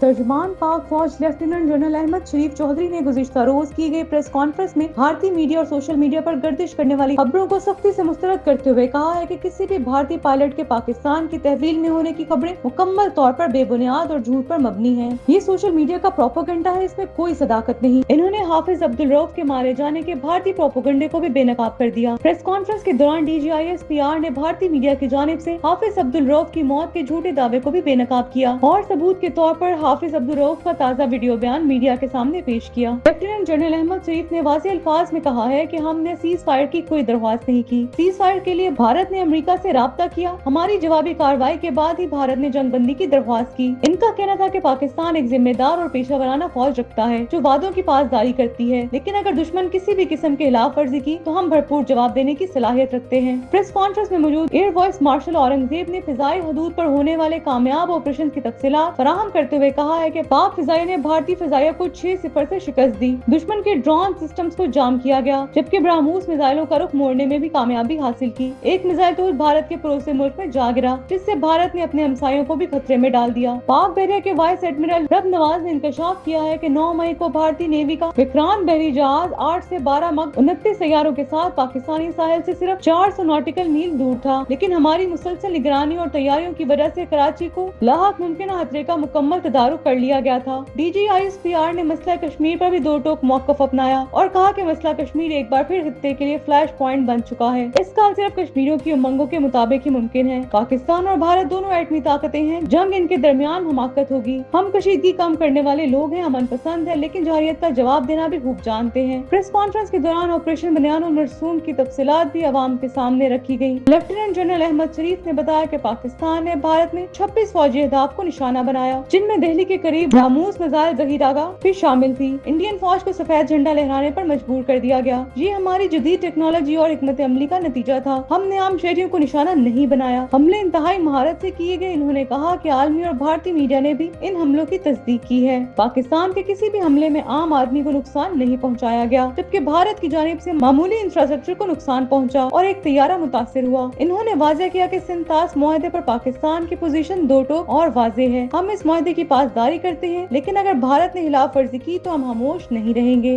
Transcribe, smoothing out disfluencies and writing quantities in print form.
तर्जुमान पाक फौज lieutenant general Ahmad शरीफ चौधरी ने गुज़िश्ता रोज की गई प्रेस कॉन्फ्रेंस में भारतीय मीडिया और सोशल मीडिया पर गर्दिश करने वाली खबरों को सख्ती से मुस्तरद करते हुए कहा है कि किसी भी भारतीय पायलट के पाकिस्तान की तहवील में होने की खबरें मुकम्मल तौर पर बेबुनियाद और झूठ पर मबनी है। ये सोशल मीडिया का प्रोपेगेंडा है, इसमें कोई सदाकत नहीं। इन्होंने हाफिज अब्दुल रऊफ के मारे जाने के भारतीय प्रोपेगेंडे को भी बेनकाब कर दिया। प्रेस कॉन्फ्रेंस के दौरान DGISPR ने भारतीय मीडिया की जानिब से हाफिज अब्दुल रऊफ की मौत के झूठे दावे को भी बेनकाब किया और सबूत के तौर पर हाफिज अब्दुल रऊफ का ताज़ा वीडियो बयान मीडिया के सामने पेश किया। लेफ्टिनेंट जनरल अहमद शरीफ ने वाज़ेह अल्फाज में कहा है कि हमने सीज फायर की कोई दरख्वास्त नहीं की। सीज फायर के लिए भारत ने अमेरिका से राब्ता किया। हमारी जवाबी कार्रवाई के बाद ही भारत ने जंग बंदी की दरख्वास्त की। इनका कहना था कि पाकिस्तान एक जिम्मेदार और पेशा वराना फौज रखता है जो वादों की पासदारी करती है, लेकिन अगर दुश्मन किसी भी किस्म की खिलाफ वर्जी की तो हम भरपूर जवाब देने की सलाहियत रखते हैं। प्रेस कॉन्फ्रेंस में मौजूद एयर वाइस मार्शल औरंगजेब ने फिजाई हदूद पर होने वाले कामयाब ऑपरेशन की तफसीलात फराहम करते हुए कहा है कि पाक फिजाइया ने भारतीय फिजाइया को 6-0 से शिकस्त दी। दुश्मन के ड्रोन सिस्टम्स को जाम किया गया, जबकि ब्रह्मोस मिसाइलों का रुख मोड़ने में भी कामयाबी हासिल की। एक मिसाइल तो भारत के पड़ोसी मुल्क में जा गिरा, जिससे भारत ने अपने हमसायों को भी खतरे में डाल दिया। पाक बहरिया के वाइस एडमिरल रब नवाज ने इंकशाफ किया है कि 9 मई को भारतीय नेवी का विक्रांत बहरी जहाज 8 से 12 मग 29 तैयारों के साथ पाकिस्तानी साहिल से सिर्फ 400 नॉटिकल मील दूर था, लेकिन हमारी मुसलसल निगरानी और तैयारियों की वजह से कराची को लाहक मुमकिन खतरे का मुकम्मल तदारुक कर लिया गया था। DGISPR ने मसला कश्मीर पर भी दो टोक मौक़िफ़ अपनाया और कहा कि मसला कश्मीर एक बार फिर खित्ते के लिए फ्लैश पॉइंट बन चुका है। इसका हल सिर्फ कश्मीरियों की उमंगों के मुताबिक ही मुमकिन है। पाकिस्तान और भारत दोनों एटमी ताकतें हैं, जंग इनके दरमियान हमाकत होगी। हम कशीदगी कम करने वाले लोग हैं, अमन पसंद है, लेकिन जवारियत का जवाब देना भी खूब जानते हैं। प्रेस कॉन्फ्रेंस के दौरान ऑपरेशन बनियान और मरसूम की तफसीलात भी अवाम के सामने रखी गयी। लेफ्टिनेंट जनरल अहमद शरीफ ने बताया कि पाकिस्तान ने भारत में 26 फौजी अहदाफ को निशाना बनाया, जिनमें दिल्ली के करीब ब्रह्मोस मिसाइल जहीरागाह भी शामिल थी। इंडियन फौज को सफेद झंडा लहराने पर मजबूर कर दिया गया। ये हमारी जदीद टेक्नोलॉजी और हिकमत अमली का नतीजा था। हमने आम शहरियों को निशाना नहीं बनाया। हमले इंतहाई महारत से किए गए। इन्होंने कहा कि आलमी और भारतीय मीडिया ने भी इन हमलों की तस्दीक की है। पाकिस्तान के किसी भी हमले में आम आदमी को नुकसान नहीं पहुंचाया गया, जबकि भारत की जानिब से मामूली इंफ्रास्ट्रक्चर को नुकसान पहुंचा और एक तैयारा मुतासिर हुआ। इन्होंने वाज़ेह किया कि सिंतास मुआहदे पर पाकिस्तान की पोजीशन दो टोक और वाज़ेह है। हम इस मुआहदे की पासदारी करते हैं, लेकिन अगर भारत ने खिलाफ वर्जी की तो हम खामोश नहीं रहेंगे।